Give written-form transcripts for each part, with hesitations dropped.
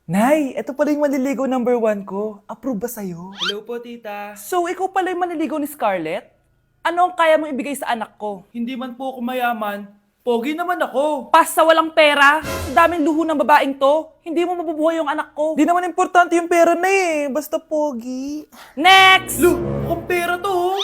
Nay, ito pala yung manliligaw number 1 ko. Approve ba sa'yo? Hello po, tita. So, ikaw pala yung manliligaw ni Scarlett? Ano ang kaya mong ibigay sa anak ko? Hindi man po ako mayaman, pogi naman ako. Pas sa walang pera? Sa daming luho ng babaeng to, hindi mo mabubuhay yung anak ko. Di naman importante yung pera na eh. Basta pogi. Next! Lu, mukhang pera to. Oh.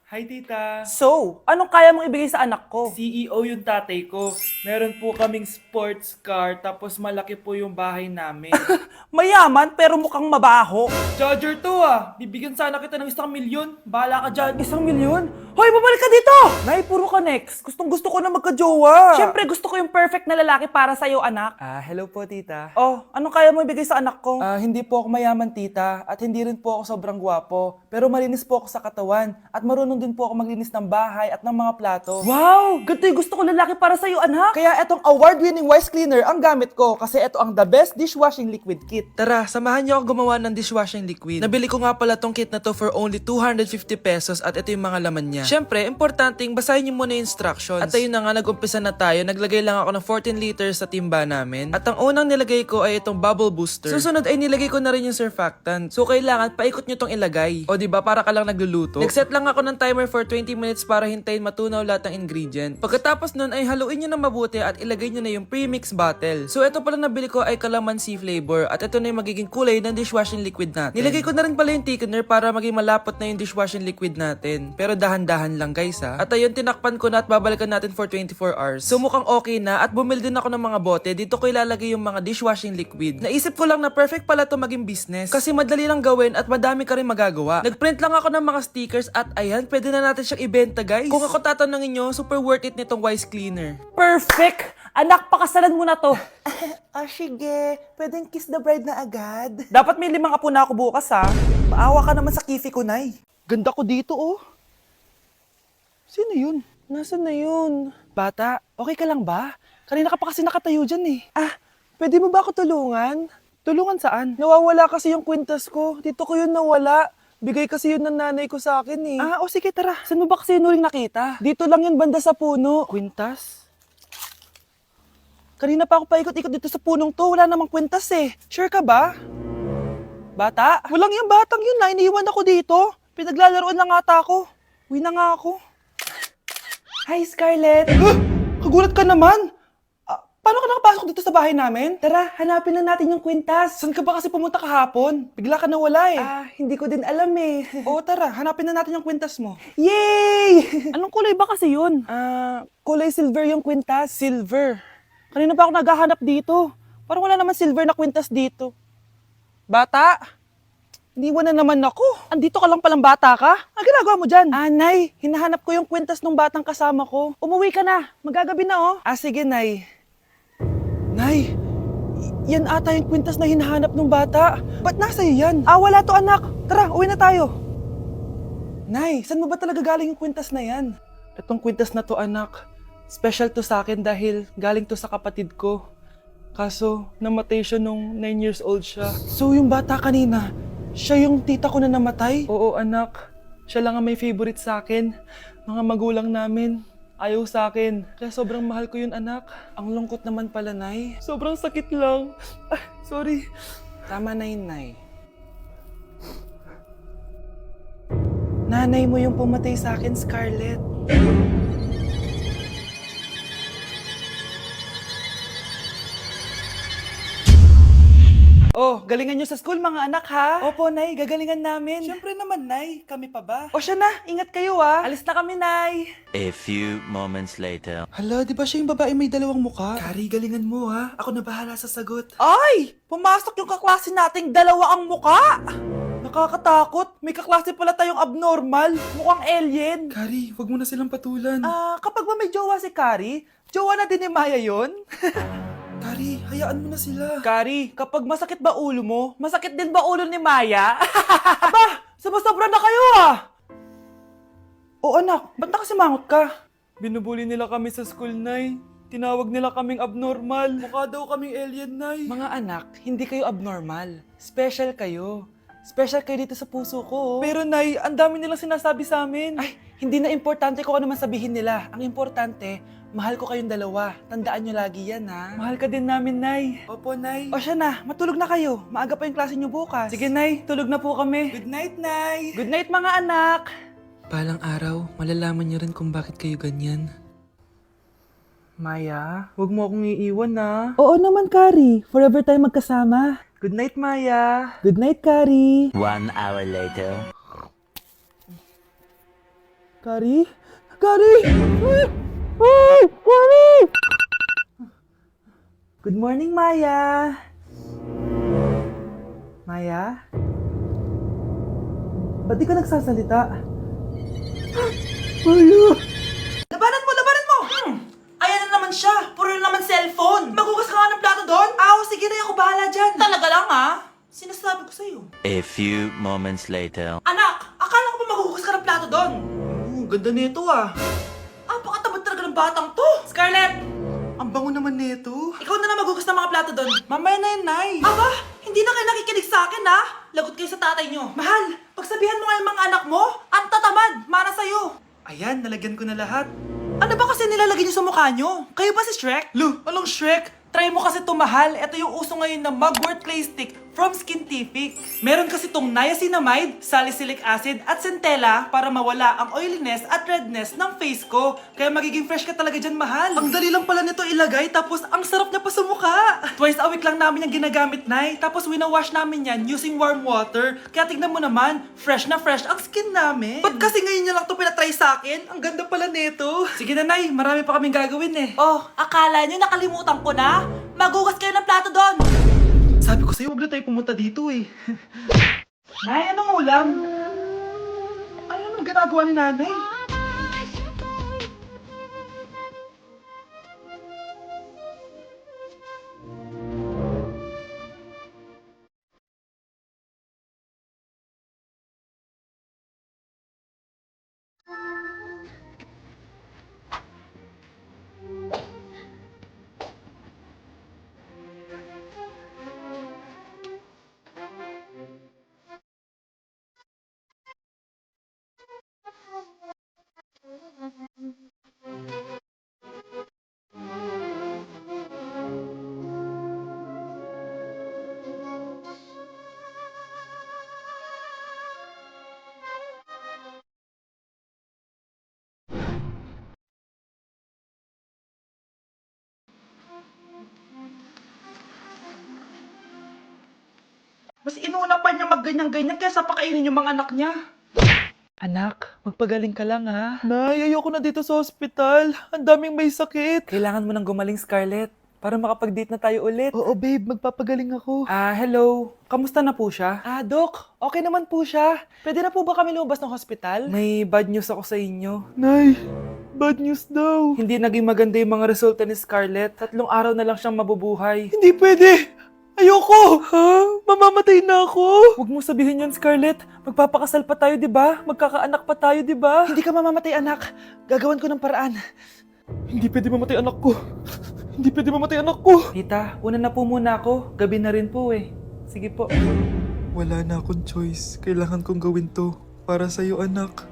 Hi, tita. So, anong kaya mong ibigay sa anak ko? CEO yung tatay ko. Meron po kaming sports car, tapos malaki po yung bahay namin. Mayaman pero mukhang mabaho. Charger to ah. Bibigyan sana kita ng 1,000,000. Bahala ka dyan. 1,000,000? Hoy, bumalik ka dito! Nay, puro ka next. Gustong gusto ko na magka-jowa. Siyempre, gusto ko yung perfect na lalaki para sa'yo, anak. Hello po, tita. Oh, anong kaya mo ibigay sa anak ko? Hindi po ako mayaman, tita. At hindi rin po ako sobrang gwapo. Pero malinis po ako sa katawan. At marunong din po ako maglinis ng bahay at ng mga plato. Wow! Ganito yung gusto ko lalaki para sa'yo, anak. Kaya etong award-winning Wise Cleaner ang gamit ko kasi ito ang the best dishwashing liquid kit. Tara, samahan niyo ako gumawa ng dishwashing liquid. Nabili ko nga pala tong kit na to for only 250 pesos at ito yung mga laman niya. Siyempre, importanteng basahin niyo muna yung instructions. At ayun na nga, nag-umpisa na tayo. Naglagay lang ako ng 14 liters sa timba namin. At ang unang nilagay ko ay itong bubble booster. Susunod ay nilagay ko na rin yung surfactant. So kailangan paikot niyo tong ilagay. O diba, para ka lang nagluluto. Nag-set lang ako ng timer for 20 minutes para hintayin matunaw lahat ng ingredient. Pagkatapos nun ay haluin nyo na mabuti at ilagay nyo na yung premix bottle. So ito pala nabili ko ay calamansi flavor at ito na yung magiging kulay ng dishwashing liquid natin. Nilagay ko na rin pala yung thickener para maging malapot na yung dishwashing liquid natin. Pero dahan-dahan lang guys ha. At ayun, tinakpan ko na at babalikan natin for 24 hours. So mukhang okay na at bumili din ako ng mga bote. Dito ko ilalagay yung mga dishwashing liquid. Naisip ko lang na perfect pala to maging business kasi madali lang gawin at madami ka rin magagawa. Nagprint lang ako ng mga stickers at ayan, pwede na natin siyang ibenta guys. Kung ako tatanungin nyo, super worth it nitong Wise Cleaner. Perfect! Anak, pakasalan mo na to. Sige. Pwedeng kiss the bride na agad. Dapat may 5 apo na ako bukas ha. Maawa ka naman sa kifi ko, Nay. Ganda ko dito oh. Sino yun? Nasaan na yun? Bata, okay ka lang ba? Kanina ka pa kasi nakatayo dyan eh. Pwede mo ba ako tulungan? Tulungan saan? Nawawala kasi yung kwintas ko. Dito ko yun nawala. Bigay kasi yun ng nanay ko sa akin eh. Sige tara. Saan mo ba kasi yun uling nakita? Dito lang yun banda sa puno. Kwintas? Kanina pa ako paikot-ikot dito sa punong to. Wala namang kwintas eh. Sure ka ba? Bata? Walang yung batang yun na. Iniiwan ako dito. Pinaglalaroan lang ata ako. Uwi na nga ako. Hi, Scarlett. Kagulat ka naman. Paano ka nakapasok dito sa bahay namin? Tara, hanapin lang natin yung kwintas. Saan ka ba kasi pumunta kahapon? Bigla ka nawala eh. Hindi ko din alam eh. Oo, tara. Hanapin na natin yung kwintas mo. Yay! Anong kulay ba kasi yun? Kulay silver yung kwintas. Silver. Kanina pa ako naghahanap dito. Parang wala naman silver na kwintas dito. Bata? Iniwan na naman ako. Andito ka lang palang bata ka? Ang ginagawa mo dyan? Nay, hinahanap ko yung kwintas ng batang kasama ko. Umuwi ka na. Magagabi na oh. Sige, Nay. Nay, yan ata yung kwintas na hinahanap ng bata. Ba't nasa iyo yan? Wala to anak. Tara, uwi na tayo. Nay, saan mo ba talaga galing yung kwintas na yan? Itong kwintas na to, anak. Special to sa akin dahil galing to sa kapatid ko. Kaso, namatay siya nung 9 years old siya. So, yung bata kanina, siya yung tita ko na namatay? Oo, anak. Siya lang ang may favorite sa akin. Mga magulang namin, ayaw sa akin. Kaya sobrang mahal ko yun, anak. Ang lungkot naman pala, Nay. Sobrang sakit lang. Sorry. Tama na yun, Nay. Nanay mo yung pumatay sa akin, Scarlett. Oh, galingan nyo sa school, mga anak, ha? Opo, Nay. Gagalingan namin. Siyempre naman, Nay. Kami pa ba? O siya na. Ingat kayo ah. Alis na kami, Nay. A few moments later. Hala, di ba siya yung babae may dalawang muka? Kari, galingan mo, ha? Ako na bahala sa sagot. Ay! Pumasok yung kaklase nating dalawa ang muka! Nakakatakot. May kaklase pala tayong abnormal. Mukhang alien. Kari, wag mo na silang patulan. Kapag ba may jowa si Kari, jowa na din ni Maya yon? Kari, hayaan mo na sila. Kari, kapag masakit ba ulo mo, masakit din ba ulo ni Maya? Aba, sumasobra na kayo ah! O anak, ba't nakasimangot ka? Binubuli nila kami sa school, Nay. Tinawag nila kaming abnormal. Mukha daw kaming alien, Nay. Mga anak, hindi kayo abnormal. Special kayo. Special kayo dito sa puso ko. Pero Nay, ang dami nilang sinasabi sa amin. Ay, hindi na importante kung ano man sabihin nila. Ang importante, Mahal ko kayong dalawa. Tandaan nyo lagi yan, ha? Mahal ka din namin, Nay. Opo, Nay. O siya na, matulog na kayo. Maaga pa yung klase niyo bukas. Sige, Nay, tulog na po kami. Good night, Nay. Good night, mga anak. Balang araw, malalaman niyo rin kung bakit kayo ganyan. Maya, huwag mo akong iiwan na. Oo naman, Kari. Forever tayo magkasama. Good night, Maya. Good night, Kari. 1 hour later. Kari? Kari! Ay, Kari! Good morning, Maya. Maya? Ba't di ka nagsasalita? Maya! Labanan mo! Labanan mo! Ayan na naman siya. Puro na naman cellphone. Magugas ka nga ng plato doon? Sige na, ako bahala dyan. Talaga lang, Sinasabi ko sa'yo. A few moments later. Anak, akala ko ba magugas ka ng plato doon? Ganda nito, Pakatabat talaga ng batang to. Scarlett! Ang bango naman nito. Ikaw na lang magugas ng mga plato doon. Mamaya na yan, Nay. Aba, hindi na kayo nakikinig sa akin, Lagot kayo sa tatay nyo. Mahal, pagsabihan mo nga yung mga anak mo, ang tatamad, para sa'yo. Ayan, nalagyan ko na lahat. Ano ba kasi nilalagay nyo sa mukha nyo? Kayo ba si Shrek? Lu, anong Shrek? Try mo kasi mahal. Ito yung uso ngayon na mugwort clay stick from Skintific. Meron kasi tong niacinamide, salicylic acid at centella para mawala ang oiliness at redness ng face ko. Kaya magiging fresh ka talaga dyan, mahal. Ang dali lang pala nito ilagay, tapos ang sarap niya pa sa mukha. Twice a week lang namin yung ginagamit, Nay. Tapos winawash namin yan using warm water. Kaya tignan mo naman, fresh na fresh ang skin namin. Ba't kasi ngayon niya lang to pinatry sa akin? Ang ganda pala nito. Sige na, Nay. Marami pa kaming gagawin eh. Oh, akala niyo nakalimutan ko na? Magugas kayo ng plato doon! Sabi ko sa'yo, huwag na tayo pumunta dito eh. Nay, anong ulam? Anong ginagawa ni nanay? Mas inuuna pa niya magganyan-ganyan kaysa pakainin yung mga anak niya. Anak, magpagaling ka lang, ha? Nay, ayoko na dito sa ospital. Ang daming may sakit. Kailangan mo nang gumaling, Scarlett, para makapag-date na tayo ulit. Oo, babe, magpapagaling ako. Hello. Kamusta na po siya? Doc, okay naman po siya. Pwede na po ba kami lumabas ng hospital? May bad news ako sa inyo. Nay, bad news daw. Hindi naging maganda yung mga resulta ni Scarlett. 3 araw na lang siyang mabubuhay. Hindi pwede! Ayoko! Ha? Mamamatay na ako! Huwag mo sabihin yun, Scarlett. Magpapakasal pa tayo, di ba? Magkakaanak pa tayo, di ba? Hindi ka mamamatay, anak. Gagawan ko ng paraan. Hindi pwede mamatay anak ko. Hindi pwede mamatay anak ko. Tita, una na po muna ako. Gabi na rin po eh. Sige po. Wala na akong choice. Kailangan kong gawin to. Para sa'yo, anak.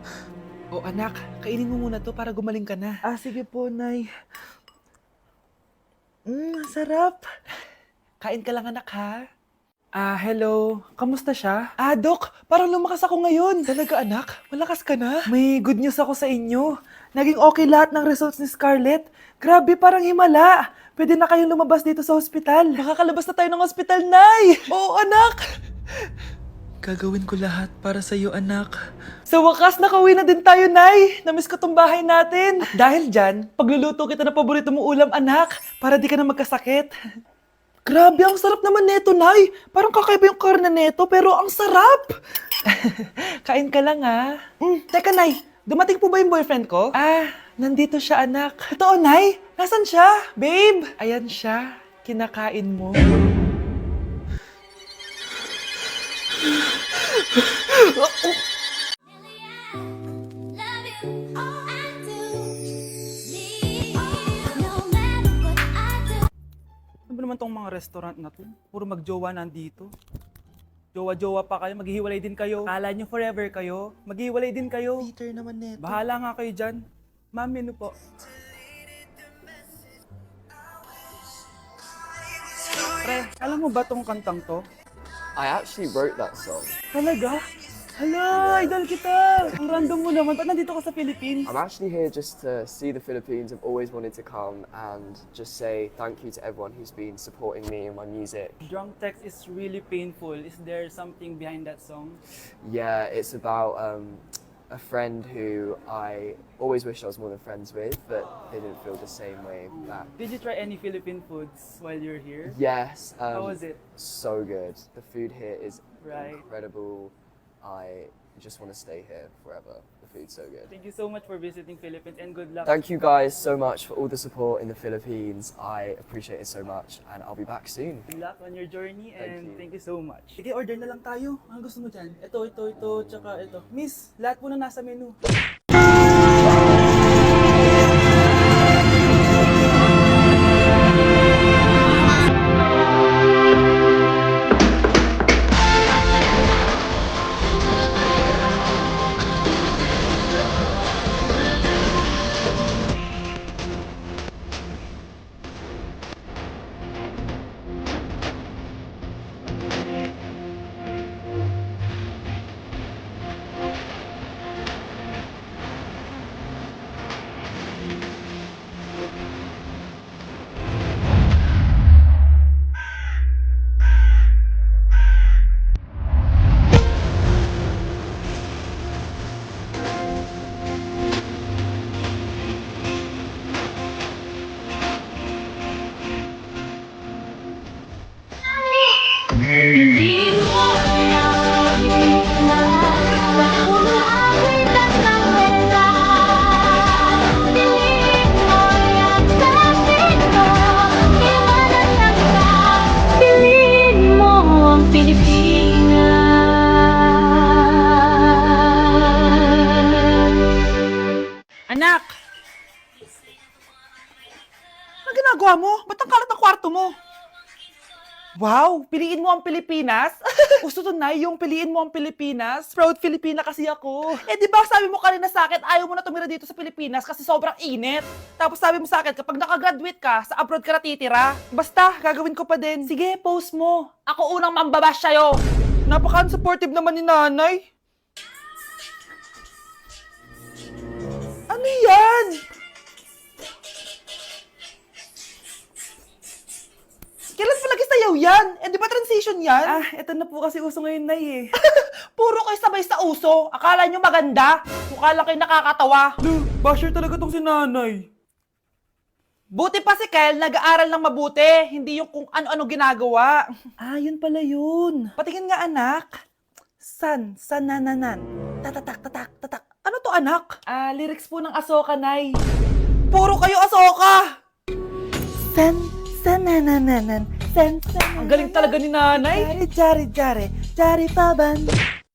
O anak, kainin mo muna to para gumaling ka na. Sige po, Nay. Sarap. Kain ka lang, anak, ha? Hello. Kamusta siya? Doc, parang lumakas ako ngayon. Talaga, anak? Malakas ka na? May good news ako sa inyo. Naging okay lahat ng results ni Scarlett. Grabe, parang himala. Pwede na kayong lumabas dito sa ospital. Makakalabas na tayo ng ospital, Nay! Oo, anak! Gagawin ko lahat para sa'yo, anak. Sa wakas, nakauwi na din tayo, Nay. Namiss ko tong bahay natin. At dahil dyan, pagluluto kita ng paborito mong ulam, anak, para di ka na magkasakit. Grabe, ang sarap naman neto, Nay. Parang kakaiba yung karne neto, pero ang sarap. Kain ka lang, ha? Teka, Nay. Dumating po ba yung boyfriend ko? Nandito siya, anak. Totoo, Nay? Nasaan siya? Babe, ayan siya. Kinakain mo. Ano ba naman tong mga restaurant na to? Puro magjowa nandito. Jowa-jowa pa kayo, maghihiwalay din kayo. Kala nyo forever kayo, maghihiwalay din kayo. Peter naman neto. Bahala nga kayo dyan. Ma'am, menu po. Pre, alam mo ba tong kantang to? I actually wrote that song. Talaga? Hala, idol kita! Ang random mo naman. Ba't nandito ka sa Philippines? I'm actually here just to see the Philippines. I've always wanted to come and just say thank you to everyone who's been supporting me and my music. Drunk text is really painful. Is there something behind that song? Yeah, it's about a friend who I always wished I was more than friends with, but they didn't feel the same way back. Did you try any Philippine foods while you're here? Yes. How was it? So good. The food here is Right. incredible. I just want to stay here forever. The food's so good. Thank you so much for visiting Philippines and good luck. Thank you guys so much for all the support in the Philippines. I appreciate it so much, and I'll be back soon. Good luck on your journey and you. thank you so much. Sige, order na lang tayo. Ano gusto mo dyan? Ito, tsaka ito. Miss, lahat po na nasa menu. Hindi mo alam na umaawit at ng verdad. Piling mo yan sa sino, iwanan lang ka. Piliin mo ang Pilipinas. Anak! Ano ginagawa mo? Ba't ang kalat ng kwarto mo? Wow! Piliin mo ang Pilipinas? Gusto to na yung piliin mo ang Pilipinas? Proud Filipina kasi ako. Eh di ba sabi mo kanina sa akin, ayaw mo na tumira dito sa Pilipinas kasi sobrang init. Tapos sabi mo sa akin, kapag nakagraduate ka, sa abroad ka na titira. Basta, gagawin ko pa din. Sige, post mo. Ako unang mambabash sa'yo. Napaka-unsupportive naman ni nanay. Ano yan? Kailan palagi sayaw yan? Eh, di ba transition yan? Ah, eto na po kasi uso ngayon, Nay, eh. Puro kayo sabay sa uso. Akala nyo maganda. Mukha lang kayo nakakatawa. Basher talaga tong si nanay. Buti pa si Kel, nag-aaral ng mabuti. Hindi yung kung ano-ano ginagawa. Ah, yun pala yun. Patingin nga, anak. Sanananan. Tatak. Ano to, anak? Ah, lyrics po ng Asoka, Nay. Puro kayo Asoka! Sanananan. Ang galing talaga ni nanay. Jari paban.